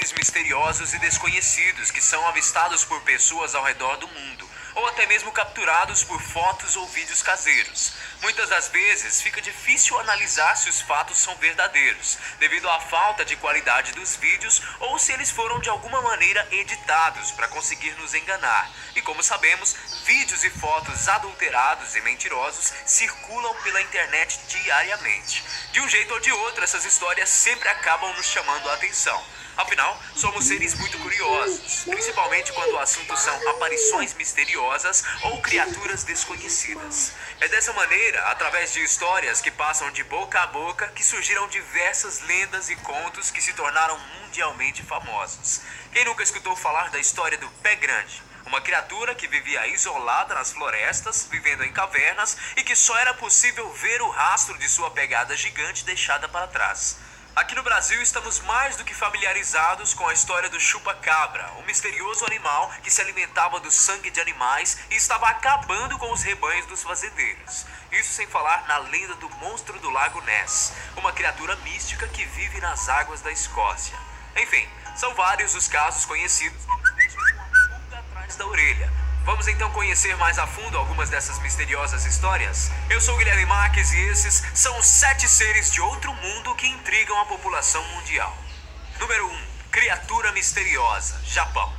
seres misteriosos e desconhecidos que são avistados por pessoas ao redor do mundo, ou até mesmo capturados por fotos ou vídeos caseiros. Muitas das vezes fica difícil analisar se os fatos são verdadeiros, devido à falta de qualidade dos vídeos ou se eles foram de alguma maneira editados para conseguir nos enganar. E como sabemos, vídeos e fotos adulterados e mentirosos circulam pela internet diariamente. De um jeito ou de outro, essas histórias sempre acabam nos chamando a atenção. Afinal, somos seres muito curiosos, principalmente quando o assunto são aparições misteriosas ou criaturas desconhecidas. É dessa maneira, através de histórias que passam de boca a boca, que surgiram diversas lendas e contos que se tornaram mundialmente famosos. Quem nunca escutou falar da história do Pé Grande? Uma criatura que vivia isolada nas florestas, vivendo em cavernas e que só era possível ver o rastro de sua pegada gigante deixada para trás. Aqui no Brasil estamos mais do que familiarizados com a história do chupa-cabra, um misterioso animal que se alimentava do sangue de animais e estava acabando com os rebanhos dos fazendeiros. Isso sem falar na lenda do monstro do Lago Ness, uma criatura mística que vive nas águas da Escócia. Enfim, são vários os casos conhecidos que deixam uma pulga atrás da orelha. Vamos então conhecer mais a fundo algumas dessas misteriosas histórias? Eu sou o Guilherme Marques e esses são os 7 seres de outro mundo que intrigam a população mundial. Número 1. Criatura misteriosa, Japão.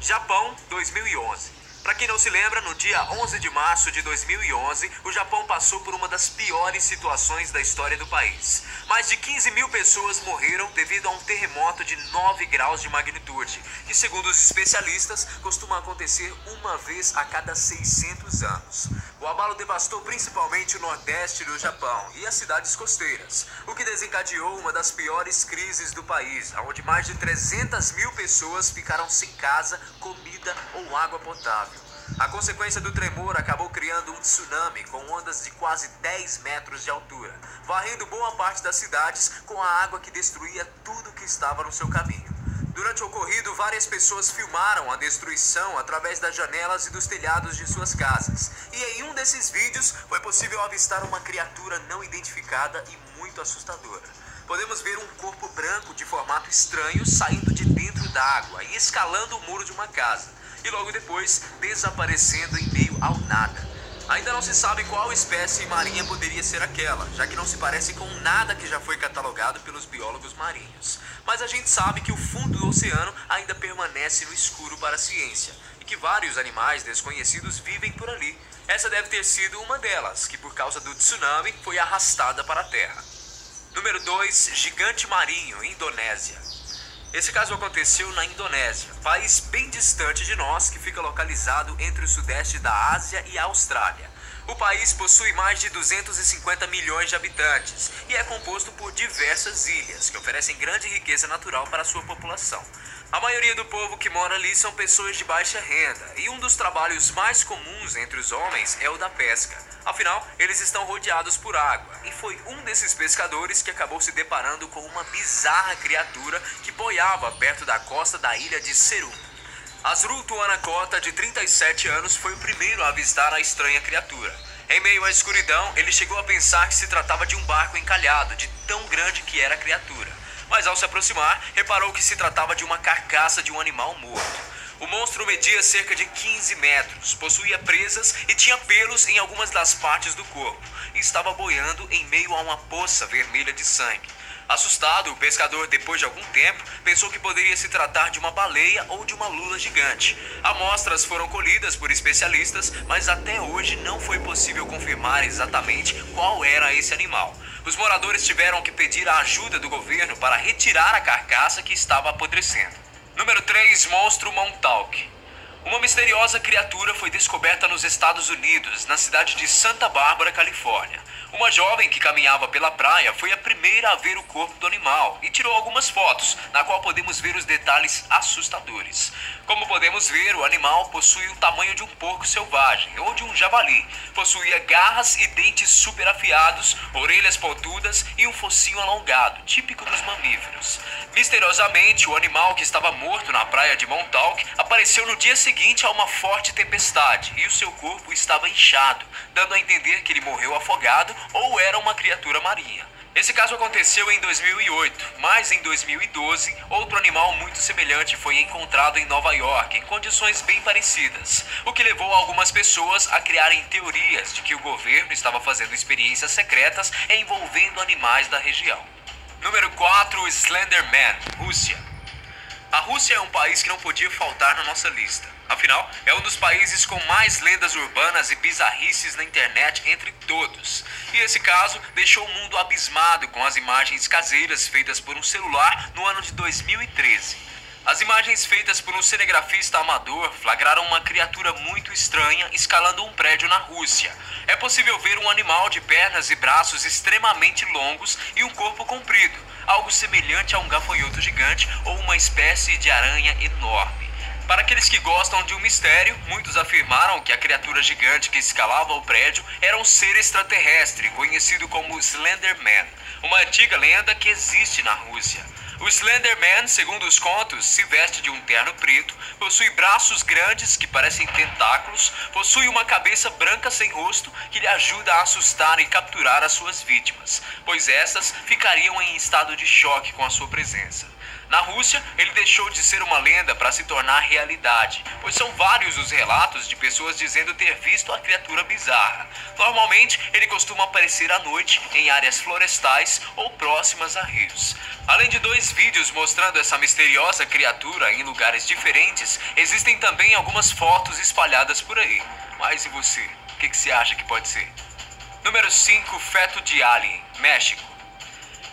Japão, 2011. Para quem não se lembra, no dia 11 de março de 2011, o Japão passou por uma das piores situações da história do país. Mais de 15 mil pessoas morreram devido a um terremoto de 9 graus de magnitude, que segundo os especialistas, costuma acontecer uma vez a cada 600 anos. O abalo devastou principalmente o nordeste do Japão e as cidades costeiras, o que desencadeou uma das piores crises do país, onde mais de 300 mil pessoas ficaram sem casa, comida ou água potável. A consequência do tremor acabou criando um tsunami com ondas de quase 10 metros de altura, varrendo boa parte das cidades com a água que destruía tudo que estava no seu caminho. Durante o ocorrido, várias pessoas filmaram a destruição através das janelas e dos telhados de suas casas. E em um desses vídeos foi possível avistar uma criatura não identificada e muito assustadora. Podemos ver um corpo branco de formato estranho saindo de dentro da água e escalando o muro de uma casa. E logo depois desaparecendo em meio ao nada. Ainda não se sabe qual espécie marinha poderia ser aquela, já que não se parece com nada que já foi catalogado pelos biólogos marinhos. Mas a gente sabe que o fundo do oceano ainda permanece no escuro para a ciência, e que vários animais desconhecidos vivem por ali. Essa deve ter sido uma delas, que por causa do tsunami foi arrastada para a terra. Número 2. Gigante marinho, Indonésia. Esse caso aconteceu na Indonésia, país bem distante de nós que fica localizado entre o sudeste da Ásia e a Austrália. O país possui mais de 250 milhões de habitantes e é composto por diversas ilhas que oferecem grande riqueza natural para a sua população. A maioria do povo que mora ali são pessoas de baixa renda e um dos trabalhos mais comuns entre os homens é o da pesca. Afinal, eles estão rodeados por água e foi um desses pescadores que acabou se deparando com uma bizarra criatura que boiava perto da costa da ilha de Serum. Azrul Tuanakota, de 37 anos, foi o primeiro a avistar a estranha criatura. Em meio à escuridão, ele chegou a pensar que se tratava de um barco encalhado, de tão grande que era a criatura. Mas ao se aproximar, reparou que se tratava de uma carcaça de um animal morto. O monstro media cerca de 15 metros, possuía presas e tinha pelos em algumas das partes do corpo, e estava boiando em meio a uma poça vermelha de sangue. Assustado, o pescador, depois de algum tempo, pensou que poderia se tratar de uma baleia ou de uma lula gigante. Amostras foram colhidas por especialistas, mas até hoje não foi possível confirmar exatamente qual era esse animal. Os moradores tiveram que pedir a ajuda do governo para retirar a carcaça que estava apodrecendo. Número 3. Monstro Montauk. Uma misteriosa criatura foi descoberta nos Estados Unidos, na cidade de Santa Bárbara, Califórnia. Uma jovem que caminhava pela praia foi a primeira a ver o corpo do animal e tirou algumas fotos, na qual podemos ver os detalhes assustadores. Como podemos ver, o animal possui o tamanho de um porco selvagem ou de um javali. Possuía garras e dentes super afiados, orelhas pontudas e um focinho alongado, típico dos mamíferos. Misteriosamente, o animal que estava morto na praia de Montauk apareceu no dia seguinte a uma forte tempestade e o seu corpo estava inchado, dando a entender que ele morreu afogado ou era uma criatura marinha. Esse caso aconteceu em 2008, mas em 2012, outro animal muito semelhante foi encontrado em Nova York, em condições bem parecidas, o que levou algumas pessoas a criarem teorias de que o governo estava fazendo experiências secretas envolvendo animais da região. Número 4, Slender Man, Rússia. A Rússia é um país que não podia faltar na nossa lista. Afinal, é um dos países com mais lendas urbanas e bizarrices na internet entre todos. E esse caso deixou o mundo abismado com as imagens caseiras feitas por um celular no ano de 2013. As imagens feitas por um cinegrafista amador flagraram uma criatura muito estranha escalando um prédio na Rússia. É possível ver um animal de pernas e braços extremamente longos e um corpo comprido, algo semelhante a um gafanhoto gigante ou uma espécie de aranha enorme. Para aqueles que gostam de um mistério, muitos afirmaram que a criatura gigante que escalava o prédio era um ser extraterrestre conhecido como Slender Man, uma antiga lenda que existe na Rússia. O Slender Man, segundo os contos, se veste de um terno preto, possui braços grandes que parecem tentáculos, possui uma cabeça branca sem rosto que lhe ajuda a assustar e capturar as suas vítimas, pois essas ficariam em estado de choque com a sua presença. Na Rússia, ele deixou de ser uma lenda para se tornar realidade, pois são vários os relatos de pessoas dizendo ter visto a criatura bizarra. Normalmente, ele costuma aparecer à noite em áreas florestais ou próximas a rios. Além de 2 vídeos mostrando essa misteriosa criatura em lugares diferentes, existem também algumas fotos espalhadas por aí. Mas e você? O que você acha que pode ser? Número 5, feto de alien, México.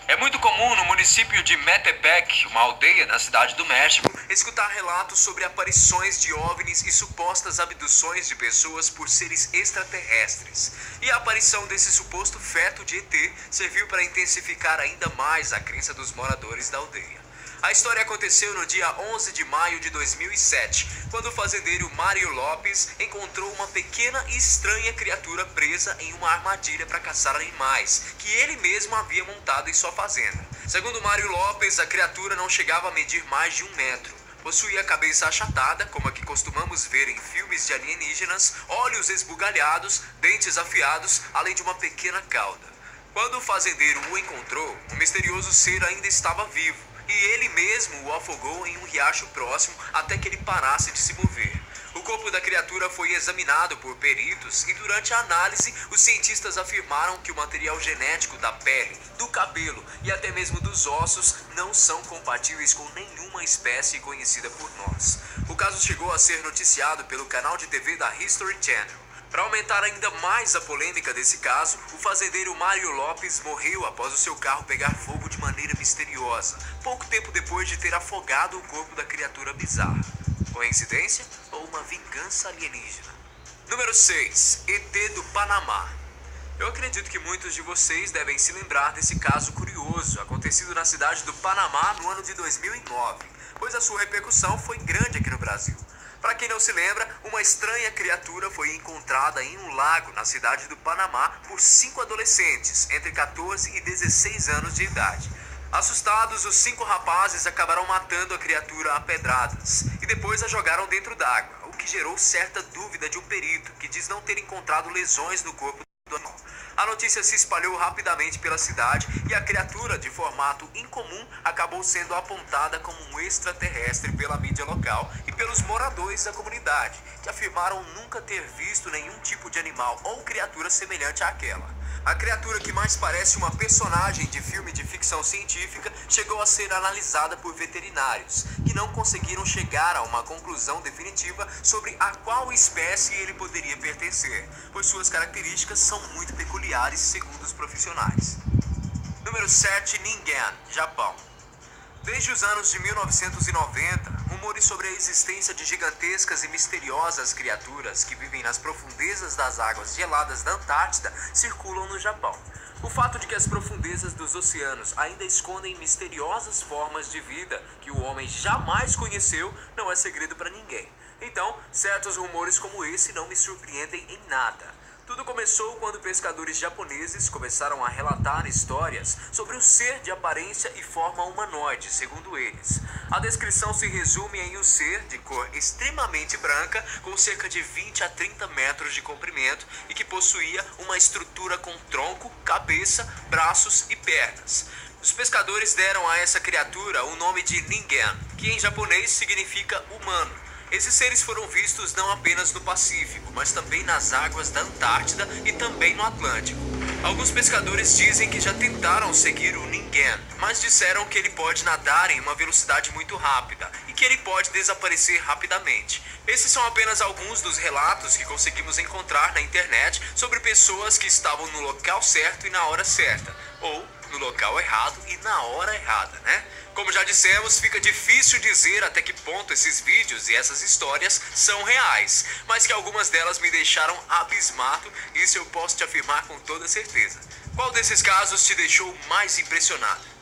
É muito comum no município de Metepec, uma aldeia na cidade do México, escutar relatos sobre aparições de OVNIs e supostas abduções de pessoas por seres extraterrestres. E a aparição desse suposto feto de ET serviu para intensificar ainda mais a crença dos moradores da aldeia. A história aconteceu no dia 11 de maio de 2007, quando o fazendeiro Mário Lopes encontrou uma pequena e estranha criatura presa em uma armadilha para caçar animais, que ele mesmo havia montado em sua fazenda. Segundo Mário Lopes, a criatura não chegava a medir mais de 1 metro. Possuía a cabeça achatada, como a que costumamos ver em filmes de alienígenas, olhos esbugalhados, dentes afiados, além de uma pequena cauda. Quando o fazendeiro o encontrou, o misterioso ser ainda estava vivo, e ele mesmo o afogou em um riacho próximo até que ele parasse de se mover. O corpo da criatura foi examinado por peritos e durante a análise, os cientistas afirmaram que o material genético da pele, do cabelo e até mesmo dos ossos não são compatíveis com nenhuma espécie conhecida por nós. O caso chegou a ser noticiado pelo canal de TV da History Channel. Para aumentar ainda mais a polêmica desse caso, o fazendeiro Mário Lopes morreu após o seu carro pegar fogo de maneira misteriosa, pouco tempo depois de ter afogado o corpo da criatura bizarra. Coincidência ou uma vingança alienígena? Número 6. ET do Panamá. Eu acredito que muitos de vocês devem se lembrar desse caso curioso, acontecido na cidade do Panamá no ano de 2009, pois a sua repercussão foi grande aqui no Brasil. Para quem não se lembra, uma estranha criatura foi encontrada em um lago na cidade do Panamá por 5 adolescentes, entre 14 e 16 anos de idade. Assustados, os 5 rapazes acabaram matando a criatura a pedradas e depois a jogaram dentro d'água, o que gerou certa dúvida de um perito, que diz não ter encontrado lesões no corpo do animal. A notícia se espalhou rapidamente pela cidade e a criatura, de formato incomum, acabou sendo apontada como um extraterrestre pela mídia local e pelos moradores da comunidade, que afirmaram nunca ter visto nenhum tipo de animal ou criatura semelhante àquela. A criatura, que mais parece uma personagem de filme de ficção científica, chegou a ser analisada por veterinários, que não conseguiram chegar a uma conclusão definitiva sobre a qual espécie ele poderia pertencer, pois suas características são muito peculiares segundo os profissionais. Número 7. Ningen, Japão. Desde os anos de 1990, rumores sobre a existência de gigantescas e misteriosas criaturas que vivem nas profundezas das águas geladas da Antártida circulam no Japão. O fato de que as profundezas dos oceanos ainda escondem misteriosas formas de vida que o homem jamais conheceu não é segredo para ninguém. Então, certos rumores como esse não me surpreendem em nada. Tudo começou quando pescadores japoneses começaram a relatar histórias sobre o ser de aparência e forma humanoide, segundo eles. A descrição se resume em um ser de cor extremamente branca, com cerca de 20 a 30 metros de comprimento e que possuía uma estrutura com tronco, cabeça, braços e pernas. Os pescadores deram a essa criatura o nome de Ningen, que em japonês significa humano. Esses seres foram vistos não apenas no Pacífico, mas também nas águas da Antártida e também no Atlântico. Alguns pescadores dizem que já tentaram seguir o Ningen, mas disseram que ele pode nadar em uma velocidade muito rápida e que ele pode desaparecer rapidamente. Esses são apenas alguns dos relatos que conseguimos encontrar na internet sobre pessoas que estavam no local certo e na hora certa, ou no local errado e na hora errada, né? Como já dissemos, fica difícil dizer até que ponto esses vídeos e essas histórias são reais, mas que algumas delas me deixaram abismado, isso eu posso te afirmar com toda certeza. Qual desses casos te deixou mais impressionado?